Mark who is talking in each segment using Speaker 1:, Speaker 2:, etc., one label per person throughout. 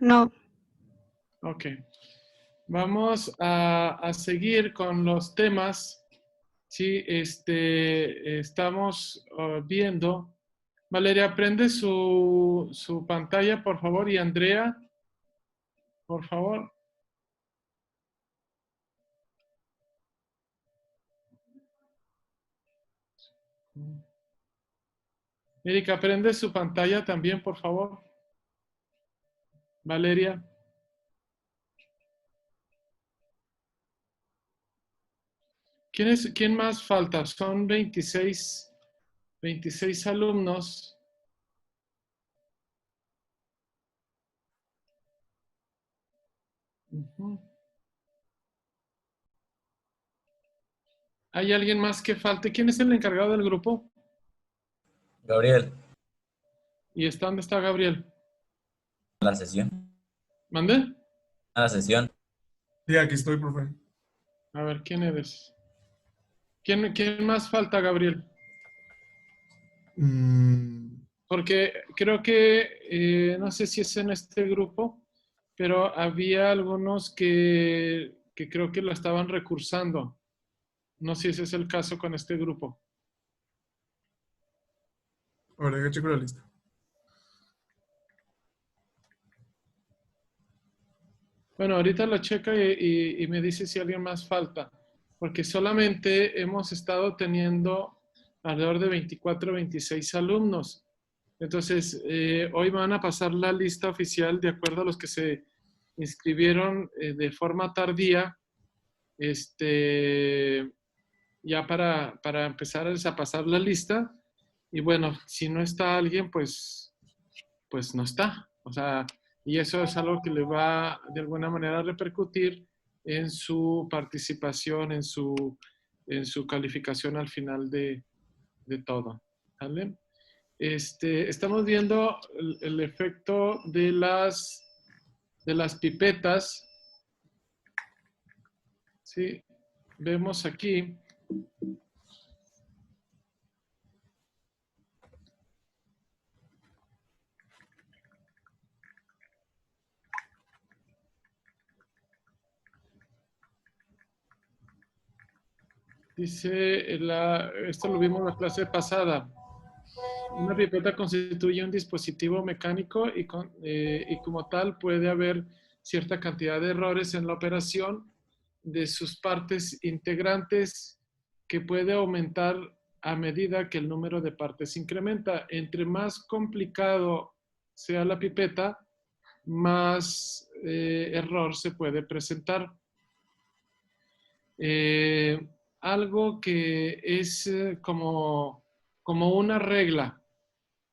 Speaker 1: No.
Speaker 2: Ok. Vamos a seguir con los temas. Sí, estamos viendo. Valeria, prende su pantalla, por favor, y Andrea, por favor. Erika, prende su pantalla también, por favor. Valeria. ¿Quién más falta? Son 26 alumnos. ¿Hay alguien más que falte? ¿Quién es el encargado del grupo?
Speaker 3: Gabriel.
Speaker 2: ¿Y dónde está Gabriel?
Speaker 3: ¿En la sesión?
Speaker 2: ¿Mande?
Speaker 3: ¿En la sesión?
Speaker 4: Sí, aquí estoy, profe.
Speaker 2: A ver, ¿quién eres? ¿Quién más falta, Gabriel? Porque creo que, no sé si es en este grupo, pero había algunos que creo que lo estaban recursando. No sé si ese es el caso con este grupo.
Speaker 4: Ahora que checo la lista.
Speaker 2: Bueno, ahorita lo checa y me dice si alguien más falta, porque solamente hemos estado teniendo alrededor de 24 o 26 alumnos. Entonces, hoy van a pasar la lista oficial de acuerdo a los que se inscribieron de forma tardía, ya para empezar a pasar la lista. Y bueno, si no está alguien, pues no está. O sea, y eso es algo que le va de alguna manera a repercutir en su participación, en su calificación al final de todo. ¿Vale? Estamos viendo el efecto de las pipetas. ¿Sí? Vemos aquí. Dice, esto lo vimos en la clase pasada. Una pipeta constituye un dispositivo mecánico y como tal puede haber cierta cantidad de errores en la operación de sus partes integrantes que puede aumentar a medida que el número de partes incrementa. Entre más complicado sea la pipeta, más error se puede presentar. Algo que es como una regla,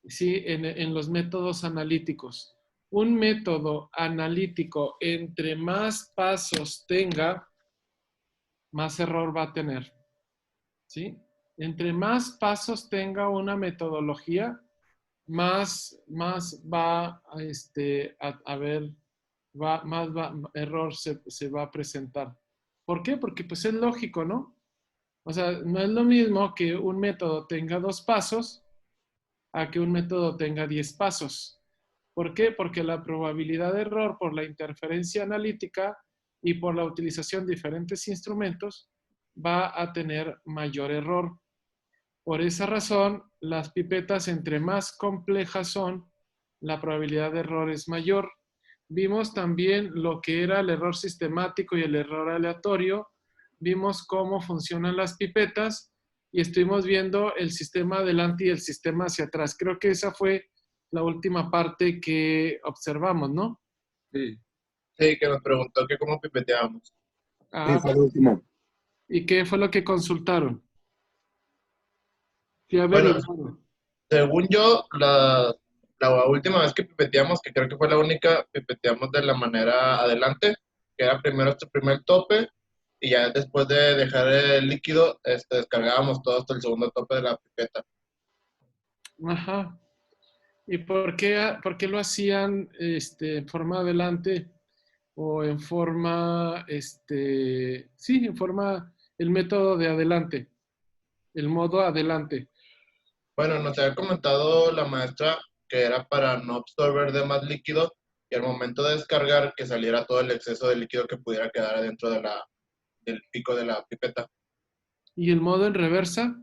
Speaker 2: ¿sí? En los métodos analíticos. Un método analítico, entre más pasos tenga, más error va a tener. ¿Sí? Entre más pasos tenga una metodología, más va a ver, más error se va a presentar. ¿Por qué? Porque pues es lógico, ¿no? O sea, no es lo mismo que un método tenga 2 pasos a que un método tenga 10 pasos. ¿Por qué? Porque la probabilidad de error por la interferencia analítica y por la utilización de diferentes instrumentos va a tener mayor error. Por esa razón, las pipetas entre más complejas son, la probabilidad de error es mayor. Vimos también lo que era el error sistemático y el error aleatorio. Vimos cómo funcionan las pipetas y estuvimos viendo el sistema adelante y el sistema hacia atrás. Creo que esa fue la última parte que observamos, ¿no?
Speaker 5: Sí. Sí, que nos preguntó que cómo pipeteábamos.
Speaker 2: Ah,
Speaker 6: Sí, fue el último.
Speaker 2: ¿y qué fue lo que consultaron? ¿Qué
Speaker 5: Bueno,
Speaker 2: averiguaron?
Speaker 5: según yo, la última vez que pipeteamos, que creo que fue la única, pipeteamos de la manera adelante, que era primero este primer tope, y ya después de dejar el líquido, descargábamos todo hasta el segundo tope de la pipeta.
Speaker 2: Ajá. ¿Y por qué lo hacían en forma adelante o en forma, sí, en forma, el método de adelante, el modo adelante?
Speaker 5: Bueno, nos había comentado la maestra que era para no absorber de más líquido y al momento de descargar que saliera todo el exceso de líquido que pudiera quedar dentro del pico de la pipeta.
Speaker 2: ¿Y el modo en reversa?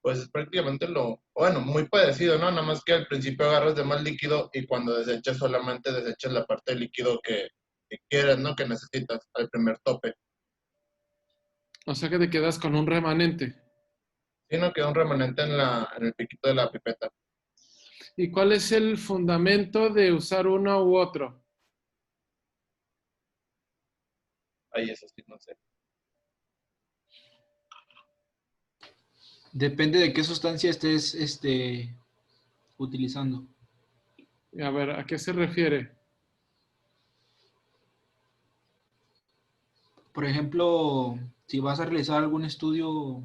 Speaker 5: Pues es prácticamente bueno, muy parecido, ¿no? Nada más que al principio agarras de más líquido y cuando desechas solamente desechas la parte de líquido que quieres, ¿no? Que necesitas al primer tope.
Speaker 2: O sea que te quedas con un remanente.
Speaker 5: Sí, no queda un remanente en el piquito de la pipeta.
Speaker 2: ¿Y cuál es el fundamento de usar uno u otro?
Speaker 5: Ahí eso sí, no sé.
Speaker 1: Depende de qué sustancia estés utilizando.
Speaker 2: A ver, ¿a qué se refiere?
Speaker 1: Por ejemplo, si vas a realizar algún estudio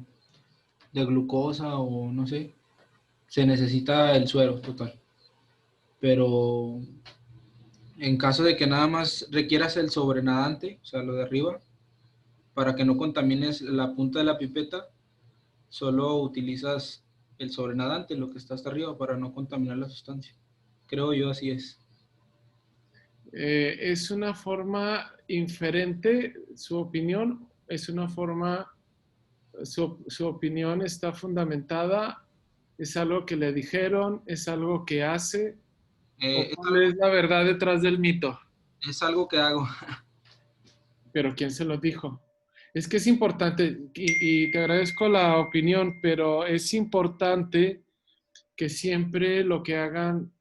Speaker 1: de glucosa o no sé, se necesita el suero total. Pero en caso de que nada más requieras el sobrenadante, o sea, lo de arriba, para que no contamines la punta de la pipeta, solo utilizas el sobrenadante, lo que está hasta arriba, para no contaminar la sustancia. Creo yo así es.
Speaker 2: Es una forma inferente, su opinión es una forma, su opinión está fundamentada, es algo que le dijeron, es algo que hace, o
Speaker 1: Es
Speaker 2: cuál es la verdad detrás del mito.
Speaker 1: algo que hago.
Speaker 2: Pero ¿quién se lo dijo? Es que es importante, y te agradezco la opinión, pero es importante que siempre lo que hagan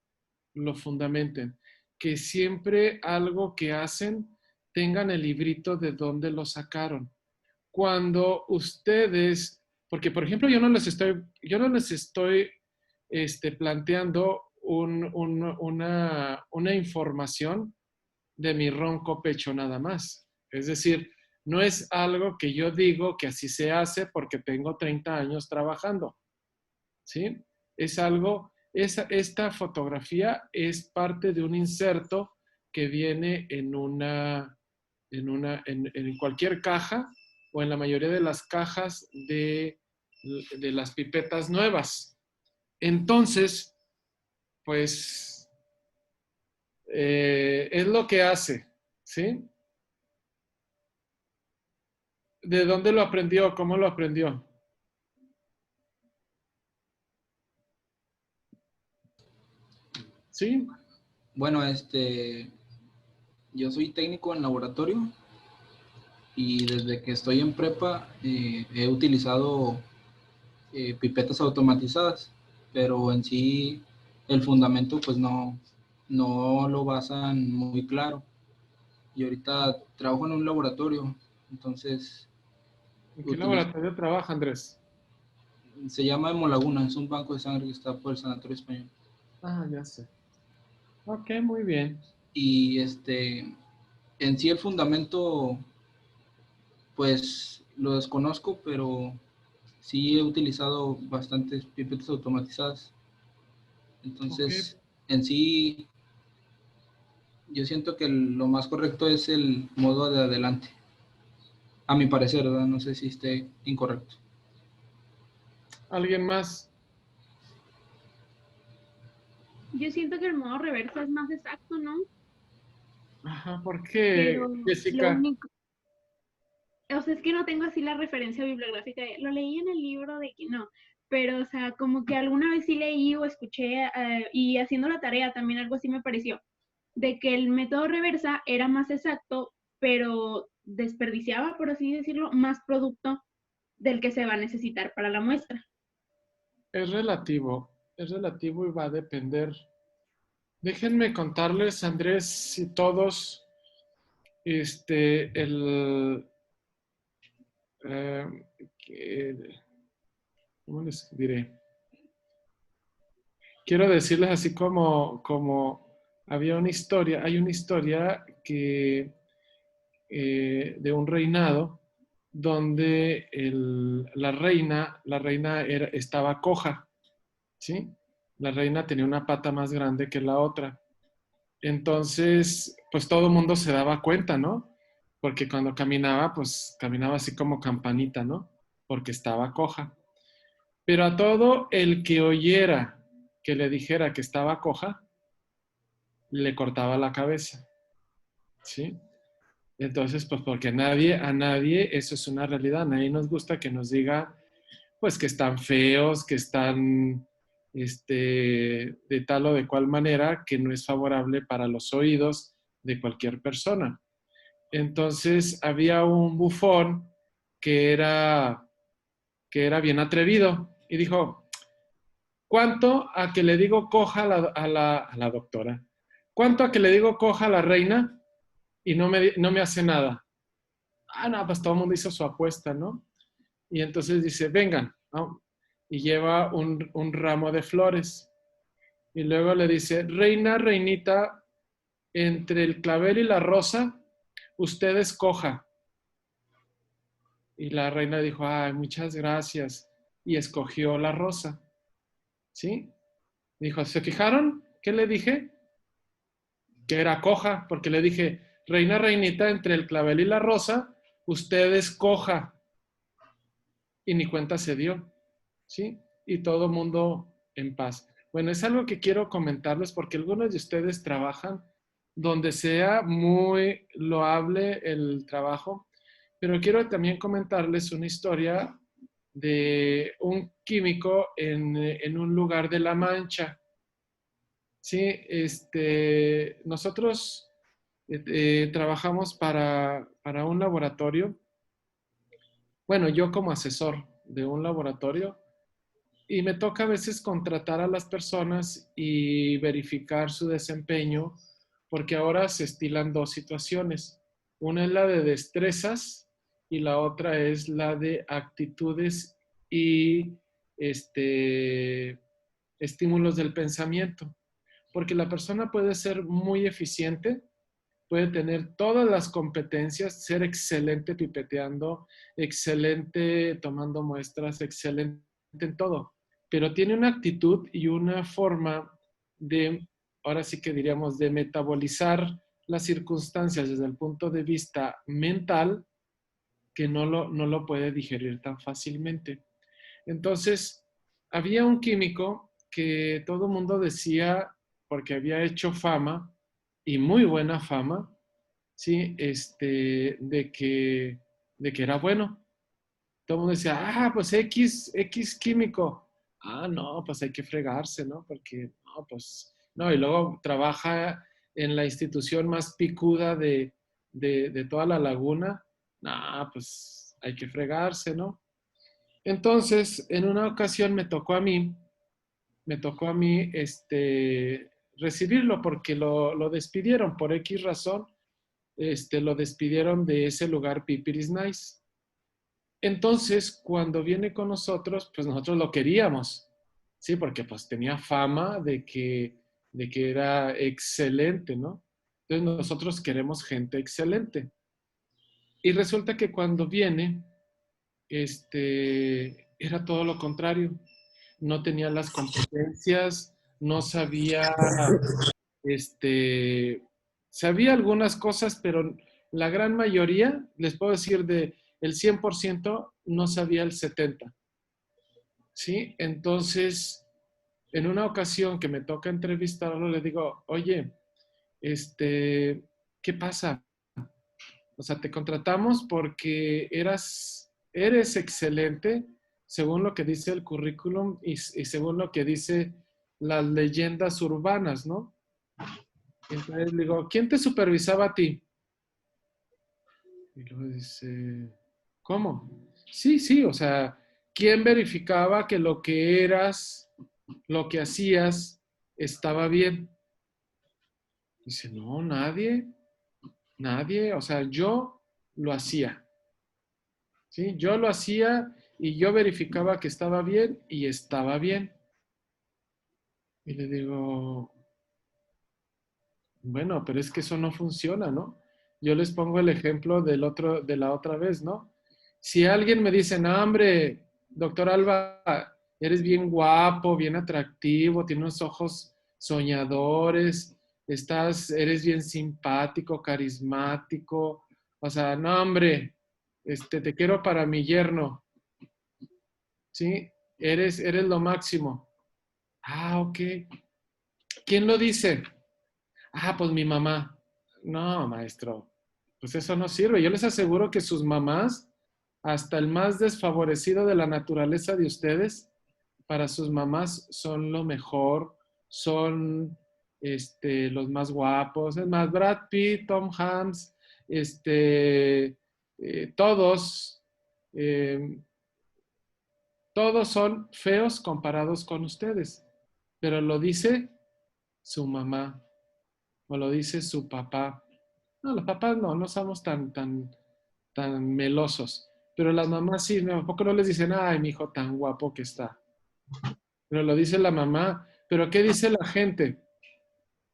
Speaker 2: lo fundamenten, que siempre algo que hacen tengan el librito de dónde lo sacaron. Cuando ustedes, porque por ejemplo yo no les estoy planteando una información de mi ronco pecho nada más. Es decir, no es algo que yo digo que así se hace porque tengo 30 años trabajando, ¿sí? Es algo, esta fotografía es parte de un inserto que viene en cualquier caja o en la mayoría de las cajas de las pipetas nuevas. Entonces, pues, es lo que hace, ¿sí? ¿De dónde lo aprendió? ¿Cómo lo aprendió? ¿Sí?
Speaker 1: Bueno, yo soy técnico en laboratorio y desde que estoy en prepa he utilizado pipetas automatizadas, pero en sí el fundamento pues no lo basan muy claro. Y ahorita trabajo en un laboratorio, entonces
Speaker 2: ¿En qué
Speaker 1: utilizo,
Speaker 2: laboratorio trabaja, Andrés?
Speaker 1: se llama Hemolaguna, es un banco de sangre que está por el Sanatorio Español.
Speaker 2: Ah, ya sé. Ok, muy bien.
Speaker 1: Y en sí el fundamento pues lo desconozco, pero sí he utilizado bastantes pipetas automatizadas.
Speaker 2: Ok,
Speaker 1: Entonces, en sí, yo siento que lo más correcto es el modo de adelante. A mi parecer, ¿verdad? No sé si esté incorrecto.
Speaker 2: ¿alguien más?
Speaker 6: Yo siento que el modo reversa es más exacto, ¿no?
Speaker 2: Ajá, ¿por
Speaker 6: Pero
Speaker 2: qué,
Speaker 6: lo
Speaker 2: Jessica?
Speaker 6: único, o sea, es que no tengo así la referencia bibliográfica, lo leí en el libro de que no, pero o sea, como que alguna vez sí leí o escuché y haciendo la tarea también algo así me pareció, de que el método reversa era más exacto, pero desperdiciaba, por así decirlo, más producto del que se va a necesitar para la muestra.
Speaker 2: Es relativo y va a depender. Déjenme contarles, Andrés y todos, el, eh, ¿cómo les diré? Quiero decirles así como había una historia, hay una historia de un reinado donde la reina estaba coja, ¿sí? La reina tenía una pata más grande que la otra. Entonces, pues todo el mundo se daba cuenta, ¿no? Porque cuando caminaba, pues caminaba así como campanita, ¿no? Porque estaba coja. Pero a todo el que oyera que le dijera que estaba coja, le cortaba la cabeza, ¿sí? Entonces, pues porque a nadie, eso es una realidad, a nadie nos gusta que nos diga, pues que están feos, que están, de tal o de cual manera que no es favorable para los oídos de cualquier persona. Entonces, había un bufón que era bien atrevido y dijo, ¿cuánto a que le digo coja a la doctora? ¿Cuánto a que le digo coja a la reina y no me hace nada? Ah, no, pues todo el mundo hizo su apuesta, ¿no? Y entonces dice, vengan, ¿no? Y lleva un ramo de flores. Y luego le dice, reina, reinita, entre el clavel y la rosa, usted escoja. Y la reina dijo, ay, muchas gracias. Y escogió la rosa. ¿Sí? Dijo, ¿se fijaron? ¿Qué le dije? Que era coja, porque le dije, reina, reinita, entre el clavel y la rosa, usted escoja. Y ni cuenta se dio. ¿Sí? Y todo mundo en paz. Bueno, es algo que quiero comentarles porque algunos de ustedes trabajan donde sea muy loable el trabajo, pero quiero también comentarles una historia de un químico en un lugar de La Mancha. Sí, nosotros trabajamos para un laboratorio. Bueno, yo como asesor de un laboratorio y me toca a veces contratar a las personas y verificar su desempeño porque ahora se estilan dos situaciones. Una es la de destrezas y la otra es la de actitudes y estímulos del pensamiento. Porque la persona puede ser muy eficiente, puede tener todas las competencias, ser excelente pipeteando, excelente tomando muestras, excelente en todo, pero tiene una actitud y una forma de, ahora sí que diríamos, de metabolizar las circunstancias desde el punto de vista mental que no lo puede digerir tan fácilmente. Entonces, había un químico que todo el mundo decía, porque había hecho fama, y muy buena fama, ¿sí? De que era bueno. Todo el mundo decía, ah, pues X químico. Ah, no, pues hay que fregarse, ¿no? Porque, no, pues, no, y luego trabaja en la institución más picuda de toda la laguna. No, pues hay que fregarse, ¿no? Entonces, en una ocasión me tocó a mí, recibirlo porque lo despidieron por X razón, lo despidieron de ese lugar Pipiris Nice. Entonces, cuando viene con nosotros, pues nosotros lo queríamos, ¿sí? Porque pues tenía fama de que era excelente, ¿no? Entonces nosotros queremos gente excelente. Y resulta que cuando viene, era todo lo contrario. No tenía las competencias, no sabía, sabía algunas cosas, pero la gran mayoría, les puedo decir de el 100%, no sabía el 70%. ¿Sí? Entonces, en una ocasión que me toca entrevistarlo, le digo, oye, ¿qué pasa? O sea, te contratamos porque eres excelente según lo que dice el currículum y según lo que dice las leyendas urbanas, ¿no? Entonces le digo, ¿quién te supervisaba a ti? Y luego dice, ¿cómo? Sí, sí, o sea, ¿quién verificaba que lo que eras, lo que hacías, estaba bien? Dice, no, nadie, o sea, yo lo hacía. ¿Sí? Yo lo hacía y yo verificaba que estaba bien y estaba bien. Y le digo, bueno, pero es que eso no funciona, ¿no? Yo les pongo el ejemplo de la otra vez, ¿no? Si alguien me dice, no, hombre, doctor Alba, eres bien guapo, bien atractivo, tienes unos ojos soñadores, eres bien simpático, carismático, o sea, no, hombre, te quiero para mi yerno, ¿sí? Eres lo máximo. Ah, ok. ¿Quién lo dice? Ah, pues mi mamá. No, maestro, pues eso no sirve. Yo les aseguro que sus mamás, hasta el más desfavorecido de la naturaleza de ustedes, para sus mamás son lo mejor, son los más guapos. Es más, Brad Pitt, Tom Hanks, todos, eh, todos son feos comparados con ustedes. Pero lo dice su mamá o lo dice su papá. No, los papás no somos tan melosos. Pero las mamás sí, ¿no? ¿A poco no les dicen, ay, mi hijo tan guapo que está? Pero lo dice la mamá. ¿Pero qué dice la gente?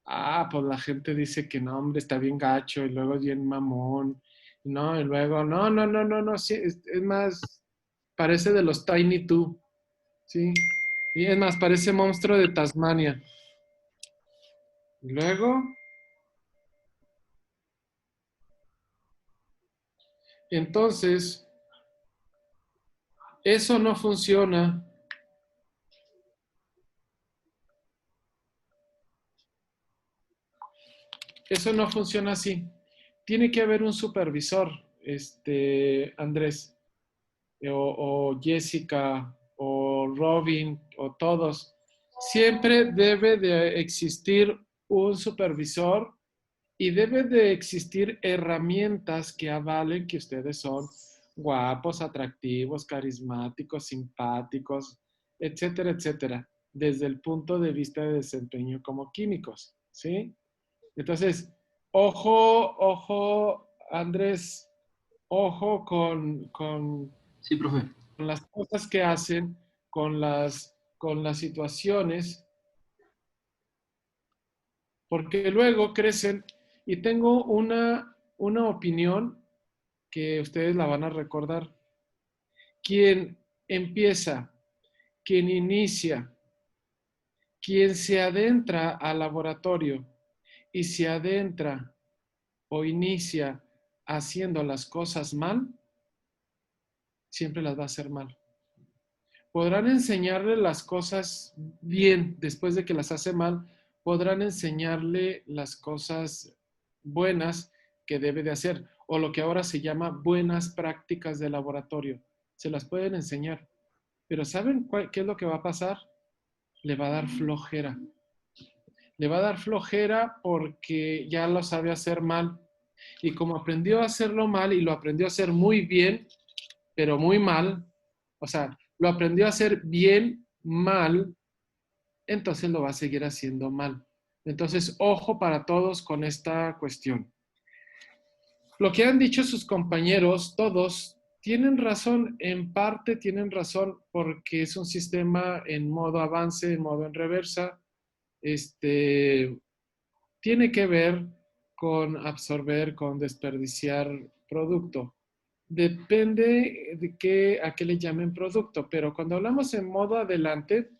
Speaker 2: Ah, pues la gente dice que no, hombre, está bien gacho y luego es bien mamón. No, y luego, no, sí, es más, parece de los Tiny Two, ¿sí? Y es más, parece monstruo de Tasmania. Y luego, entonces, eso no funciona. Eso no funciona así. Tiene que haber un supervisor, Andrés, o Jessica, o Robin, o todos. Siempre debe de existir un supervisor y debe de existir herramientas que avalen que ustedes son guapos, atractivos, carismáticos, simpáticos, etcétera, etcétera, desde el punto de vista de desempeño como químicos, ¿sí? Entonces, ojo, Andrés, ojo
Speaker 1: Sí, profe.
Speaker 2: con las cosas que hacen, con las situaciones, porque luego crecen y tengo una opinión que ustedes la van a recordar. Quien empieza, quien inicia, quien se adentra al laboratorio y se adentra o inicia haciendo las cosas mal, siempre las va a hacer mal. Podrán enseñarle las cosas bien después de que las hace mal, podrán enseñarle las cosas buenas que debe de hacer, o lo que ahora se llama buenas prácticas de laboratorio. Se las pueden enseñar. Pero ¿saben qué es lo que va a pasar? Le va a dar flojera. Le va a dar flojera porque ya lo sabe hacer mal. Y como aprendió a hacerlo mal y lo aprendió a hacer muy bien, pero muy mal, o sea, lo aprendió a hacer bien, mal, entonces lo va a seguir haciendo mal. Entonces, ojo para todos con esta cuestión. Lo que han dicho sus compañeros, todos, tienen razón, en parte tienen razón, porque es un sistema en modo avance, en modo en reversa. Tiene que ver con absorber, con desperdiciar producto. Depende de a qué le llamen producto, pero cuando hablamos en modo adelante,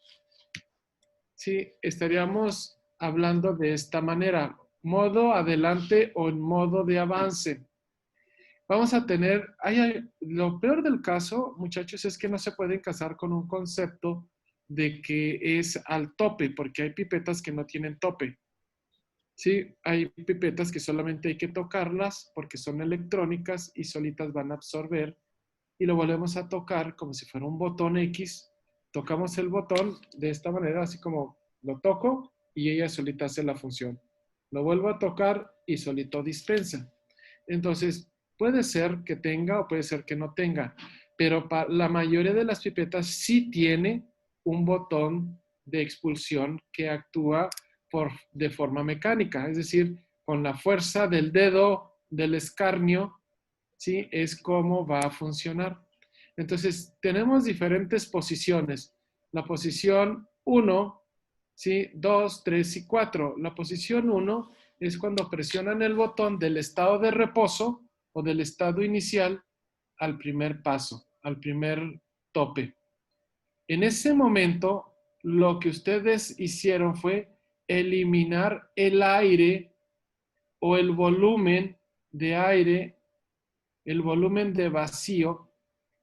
Speaker 2: sí, estaríamos hablando de esta manera, modo adelante o en modo de avance. Vamos a tener, lo peor del caso, muchachos, es que no se pueden casar con un concepto de que es al tope, porque hay pipetas que no tienen tope. Sí, hay pipetas que solamente hay que tocarlas porque son electrónicas y solitas van a absorber y lo volvemos a tocar como si fuera un botón X. Tocamos el botón de esta manera, así como lo toco y ella solita hace la función. Lo vuelvo a tocar y solito dispensa. Entonces, puede ser que tenga o puede ser que no tenga, pero la mayoría de las pipetas sí tiene un botón de expulsión que actúa de forma mecánica, es decir, con la fuerza del dedo del escarnio, ¿sí? Es como va a funcionar. Entonces, tenemos diferentes posiciones. La posición 1, ¿sí? 2, 3 y 4. La posición 1 es cuando presionan el botón del estado de reposo o del estado inicial al primer paso, al primer tope. En ese momento, lo que ustedes hicieron fue eliminar el aire o el volumen de aire, el volumen de vacío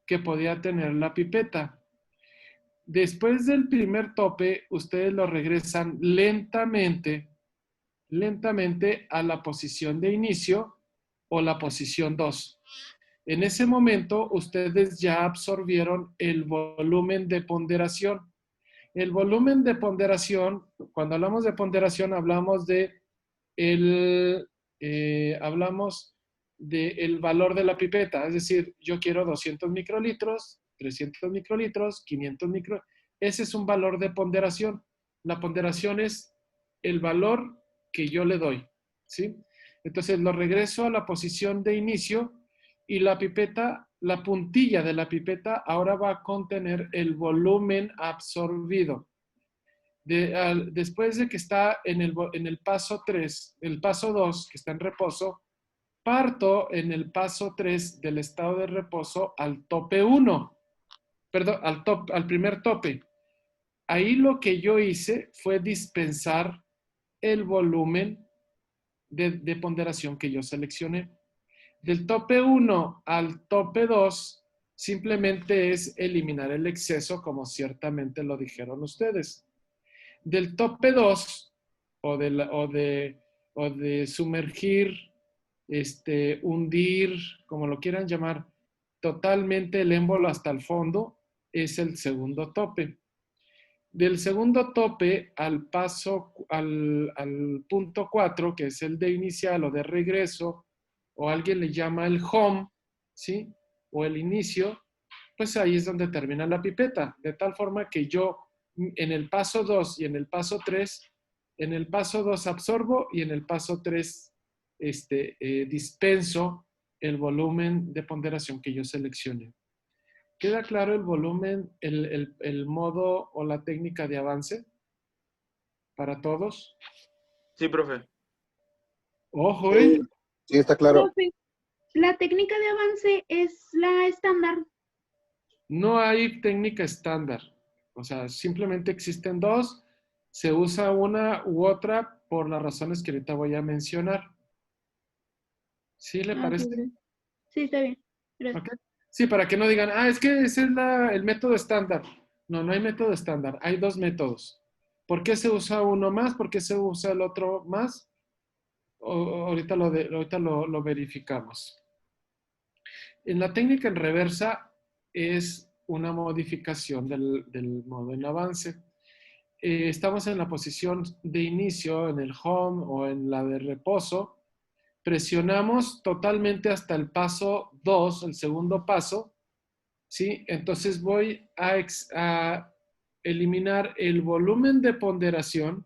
Speaker 2: que podía tener la pipeta. Después del primer tope, ustedes lo regresan lentamente a la posición de inicio o la posición 2. En ese momento, ustedes ya absorbieron el volumen de ponderación. El volumen de ponderación, cuando hablamos de ponderación, hablamos de hablamos del valor de la pipeta. Es decir, yo quiero 200 microlitros, 300 microlitros, 500 microlitros. Ese es un valor de ponderación. La ponderación es el valor que yo le doy, ¿sí? Entonces lo regreso a la posición de inicio y la pipeta, la puntilla de la pipeta ahora va a contener el volumen absorbido. Después de que está en el paso 3, el paso 2, que está en reposo, parto en el paso 3 del estado de reposo al tope 1, perdón, al primer tope. Ahí lo que yo hice fue dispensar el volumen de ponderación que yo seleccioné. Del tope 1 al tope 2 simplemente es eliminar el exceso, como ciertamente lo dijeron ustedes. Del tope 2 o de sumergir, hundir, como lo quieran llamar, totalmente el émbolo hasta el fondo, es el segundo tope. Del segundo tope al punto 4, que es el de inicial o de regreso, o alguien le llama el home, ¿sí? O el inicio, pues ahí es donde termina la pipeta. De tal forma que yo en el paso 2 y en el paso 3, en el paso 2 absorbo y en el paso 3 dispenso el volumen de ponderación que yo seleccioné. ¿Queda claro el volumen, el modo o la técnica de avance para todos?
Speaker 7: Sí, profe.
Speaker 2: Ojo,
Speaker 8: Sí, está claro.
Speaker 6: Profe, la técnica de avance es la estándar.
Speaker 2: No hay técnica estándar. O sea, simplemente existen dos. Se usa una u otra por las razones que ahorita voy a mencionar. ¿Sí le parece?
Speaker 6: Sí, sí, está bien. Gracias.
Speaker 2: ¿Okay? Sí, para que no digan, es que ese es el método estándar. No, no hay método estándar. Hay dos métodos. ¿Por qué se usa uno más? ¿Por qué se usa el otro más? Ahorita lo verificamos. En la técnica en reversa es una modificación del modo en avance. Estamos en la posición de inicio, en el home o en la de reposo. Presionamos totalmente hasta el paso 2, el segundo paso, ¿sí? Entonces voy a eliminar el volumen de ponderación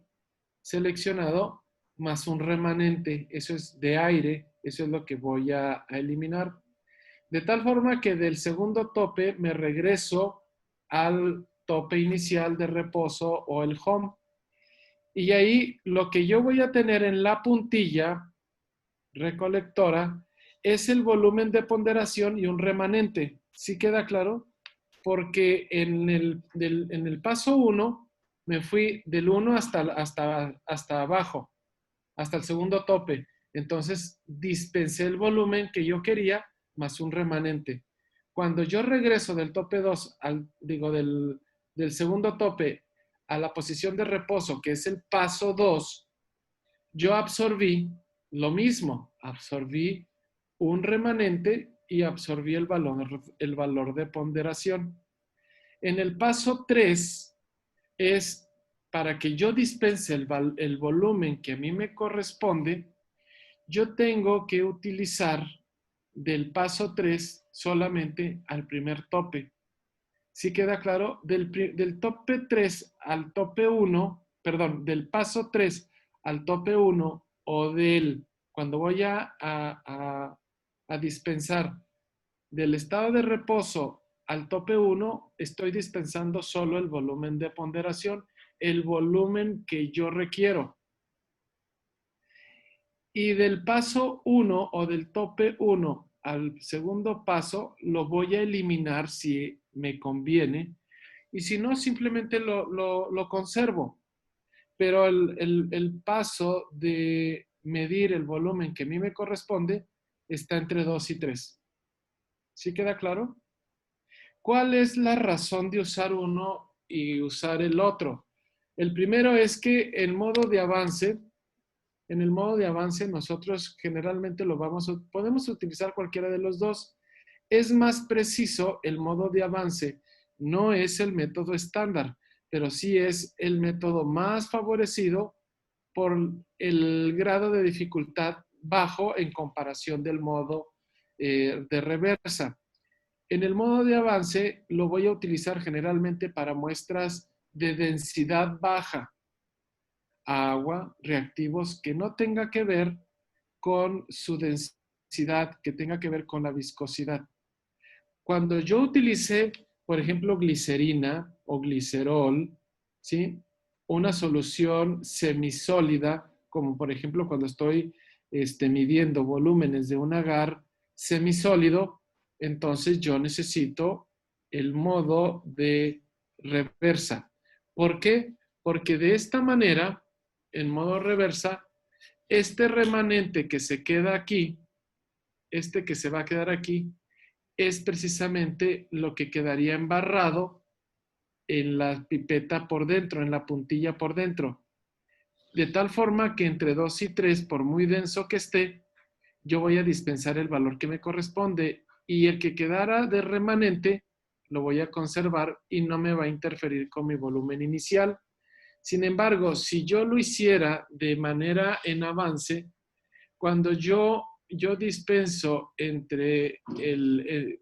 Speaker 2: seleccionado más un remanente, eso es de aire, eso es lo que voy a eliminar. De tal forma que del segundo tope me regreso al tope inicial de reposo o el home. Y ahí lo que yo voy a tener en la puntilla recolectora es el volumen de ponderación y un remanente. ¿Sí queda claro? Porque en el paso 1 me fui del 1 hasta abajo, hasta el segundo tope. Entonces dispensé el volumen que yo quería más un remanente. Cuando yo regreso del tope 2, del segundo tope a la posición de reposo, que es el paso 2, yo absorbí lo mismo, absorbí un remanente y absorbí el valor de ponderación. En el paso 3 es para que yo dispense el volumen que a mí me corresponde, yo tengo que utilizar del paso 3 solamente al primer tope. ¿Sí queda claro? Del tope 3 al tope 1, perdón, del paso 3 al tope 1 o cuando voy a dispensar del estado de reposo al tope 1, estoy dispensando solo el volumen de ponderación, el volumen que yo requiero. Y del paso 1 o del tope 1 al segundo paso, lo voy a eliminar si me conviene. Y si no, simplemente lo conservo. Pero el paso de medir el volumen que a mí me corresponde está entre 2 y 3. ¿Sí queda claro? ¿Cuál es la razón de usar uno y usar el otro. El primero es que en el modo de avance nosotros generalmente podemos utilizar cualquiera de los dos. Es más preciso el modo de avance, no es el método estándar, pero sí es el método más favorecido por el grado de dificultad bajo en comparación del modo de reversa. En el modo de avance lo voy a utilizar generalmente para muestras de densidad baja, agua, reactivos que no tenga que ver con su densidad, que tenga que ver con la viscosidad. Cuando yo utilicé, por ejemplo, glicerina o glicerol, ¿sí? Una solución semisólida, como por ejemplo cuando estoy midiendo volúmenes de un agar semisólido, entonces yo necesito el modo de reversa. ¿Por qué? Porque de esta manera, en modo reversa, este remanente que se queda aquí, este que se va a quedar aquí, es precisamente lo que quedaría embarrado en la pipeta por dentro, en la puntilla por dentro. De tal forma que entre 2 y 3, por muy denso que esté, yo voy a dispensar el valor que me corresponde y el que quedara de remanente lo voy a conservar y no me va a interferir con mi volumen inicial. Sin embargo, si yo lo hiciera de manera en avance, cuando yo dispenso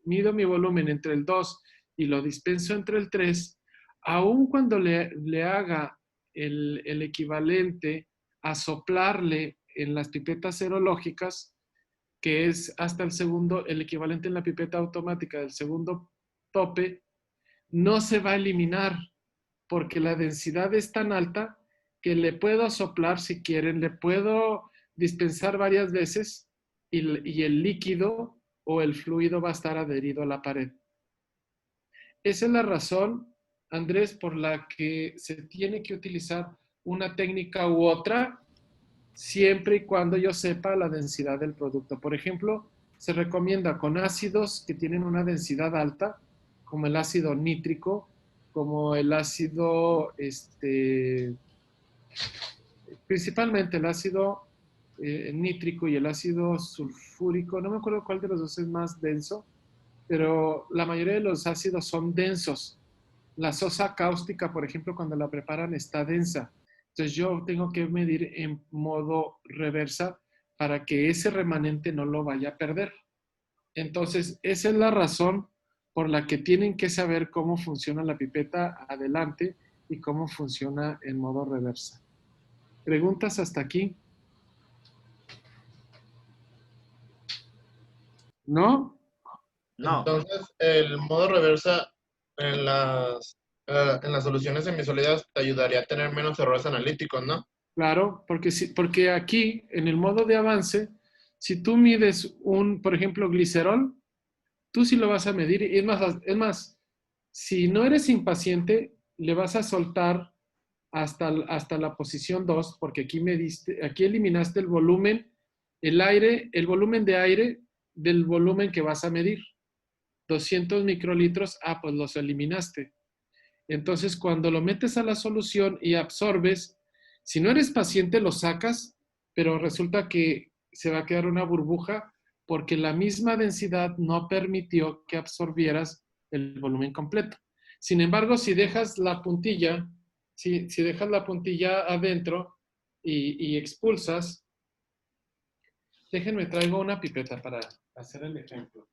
Speaker 2: mido mi volumen entre el 2 y lo dispenso entre el 3, aun cuando le haga el equivalente a soplarle en las pipetas serológicas, que es hasta el equivalente en la pipeta automática del segundo tope, no se va a eliminar porque la densidad es tan alta que le puedo soplar si quieren, le puedo dispensar varias veces y el líquido o el fluido va a estar adherido a la pared. Esa es la razón, Andrés, por la que se tiene que utilizar una técnica u otra siempre y cuando yo sepa la densidad del producto. Por ejemplo, se recomienda con ácidos que tienen una densidad alta, como el ácido nítrico, como el ácido, principalmente el ácido nítrico y el ácido sulfúrico. No me acuerdo cuál de los dos es más denso, pero la mayoría de los ácidos son densos. La sosa cáustica, por ejemplo, cuando la preparan está densa. Entonces yo tengo que medir en modo reversa para que ese remanente no lo vaya a perder. Entonces, esa es la razón por la que tienen que saber cómo funciona la pipeta adelante y cómo funciona en modo reversa. ¿Preguntas hasta aquí? ¿No?
Speaker 3: No.
Speaker 5: Entonces, el modo reversa en las soluciones semisólidas te ayudaría a tener menos errores analíticos, ¿no?
Speaker 2: Claro, porque aquí, en el modo de avance, si tú mides por ejemplo, glicerol, tú sí lo vas a medir. Y es más, si no eres impaciente, le vas a soltar hasta la posición 2, porque aquí eliminaste el volumen, el volumen de aire del volumen que vas a medir. 200 microlitros, pues los eliminaste. Entonces, cuando lo metes a la solución y absorbes, si no eres paciente, lo sacas, pero resulta que se va a quedar una burbuja porque la misma densidad no permitió que absorbieras el volumen completo. Sin embargo, si dejas la puntilla, si dejas la puntilla adentro y expulsas, déjenme traigo una pipeta para hacer el ejemplo.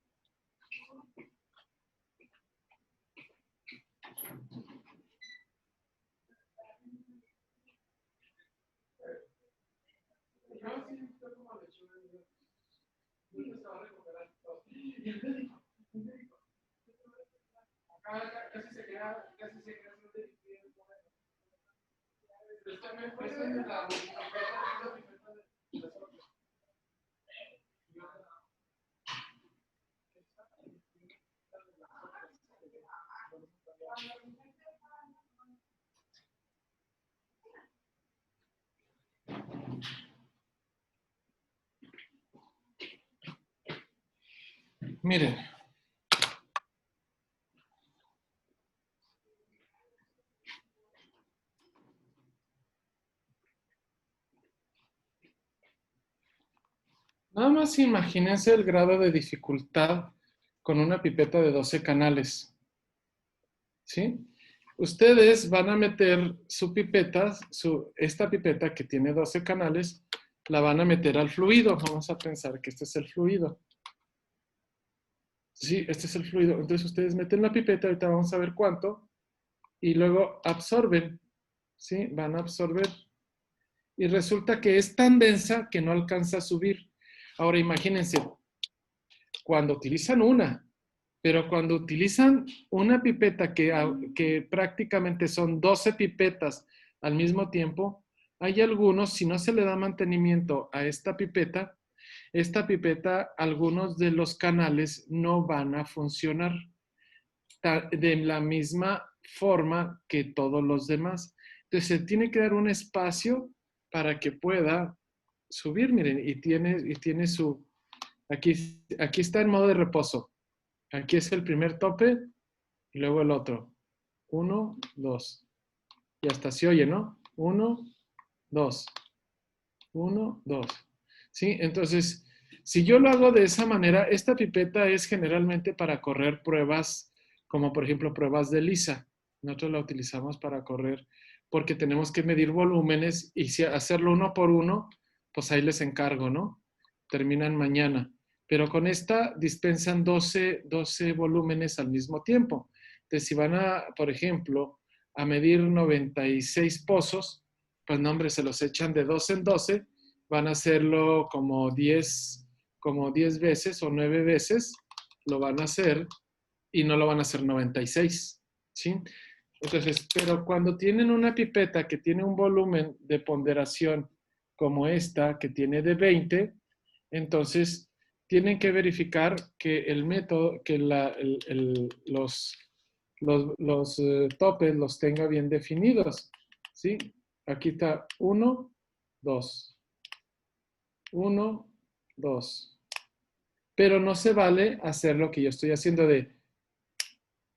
Speaker 2: Miren. Nada más imagínense el grado de dificultad con una pipeta de 12 canales. ¿Sí? Ustedes van a meter su pipeta, esta pipeta que tiene 12 canales, la van a meter al fluido. Vamos a pensar que este es el fluido. Sí, este es el fluido. Entonces ustedes meten la pipeta, ahorita vamos a ver cuánto, y luego absorben. ¿Sí? Van a absorber. Y resulta que es tan densa que no alcanza a subir. Ahora imagínense, cuando utilizan pero cuando utilizan una pipeta que prácticamente son 12 pipetas al mismo tiempo, hay algunos, si no se le da mantenimiento a esta pipeta, algunos de los canales no van a funcionar de la misma forma que todos los demás. Entonces se tiene que dar un espacio para que pueda subir, miren, y tiene su, aquí está en modo de reposo. Aquí es el primer tope y luego el otro. 1, 2. Y hasta se oye, ¿no? 1, 2. 1, 2. ¿Sí? Entonces, si yo lo hago de esa manera, esta pipeta es generalmente para correr pruebas, como por ejemplo pruebas de lisa. Nosotros la utilizamos para correr porque tenemos que medir volúmenes y si hacerlo uno por uno, pues ahí les encargo, ¿no? Terminan mañana. Pero con esta dispensan 12 volúmenes al mismo tiempo. Entonces, si van a, por ejemplo, a medir 96 pozos, pues no, hombre, se los echan de 12 en 12, van a hacerlo como 10 veces o 9 veces, lo van a hacer y no lo van a hacer 96, ¿sí? Entonces, pero cuando tienen una pipeta que tiene un volumen de ponderación como esta, que tiene de 20, entonces tienen que verificar que el método, que los topes los tenga bien definidos, ¿sí? Aquí está 1, 2. 1, 2. Pero no se vale hacer lo que yo estoy haciendo de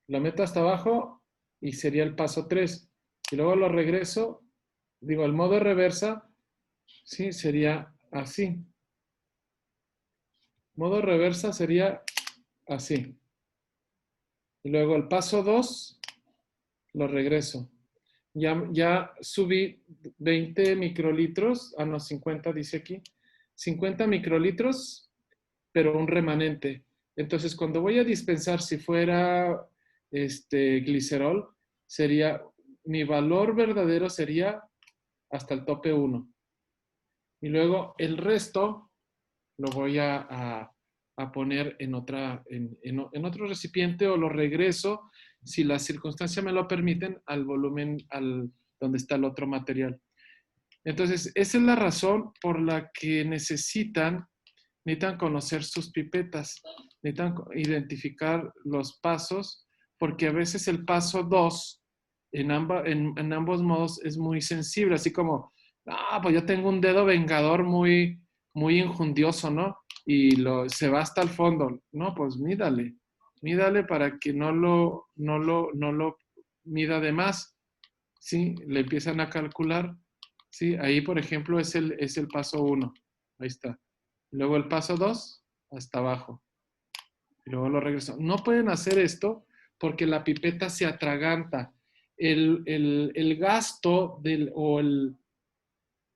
Speaker 2: lo meto hasta abajo y sería el paso 3. Y luego lo regreso, digo, el modo reversa, sí, sería así. Modo reversa sería así. Y luego el paso 2, lo regreso. Ya subí 20 microlitros, no, 50 dice aquí, 50 microlitros, pero un remanente. Entonces, cuando voy a dispensar, si fuera glicerol, mi valor verdadero sería hasta el tope 1. Y luego el resto lo voy a poner en otro recipiente o lo regreso, si las circunstancias me lo permiten, al volumen donde está el otro material. Entonces, esa es la razón por la que necesitan conocer sus pipetas, necesitan identificar los pasos, porque a veces el paso 2 en ambos modos es muy sensible, así como, pues yo tengo un dedo vengador muy, muy injundioso, ¿no? Y se va hasta el fondo. No, pues mídale para que no lo mida de más, ¿sí? Le empiezan a calcular, ¿sí? Ahí, por ejemplo, es el paso 1. Ahí está. Luego el paso 2, hasta abajo. Y luego lo regreso. No pueden hacer esto porque la pipeta se atraganta. El gasto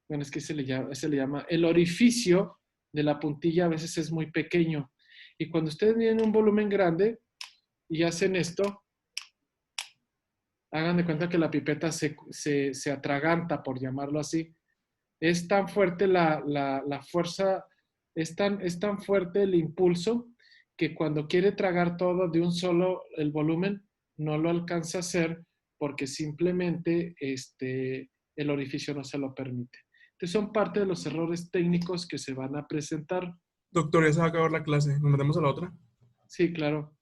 Speaker 2: bueno, es que se le llama, el orificio de la puntilla a veces es muy pequeño. Y cuando ustedes tienen un volumen grande y hacen esto, hagan de cuenta que la pipeta se atraganta, por llamarlo así. Es tan fuerte la fuerza, es tan fuerte el impulso que cuando quiere tragar todo de un solo el volumen, no lo alcanza a hacer porque simplemente el orificio no se lo permite. Entonces son parte de los errores técnicos que se van a presentar.
Speaker 4: Doctor, ya se va a acabar la clase. ¿Nos metemos a la otra?
Speaker 2: Sí, claro.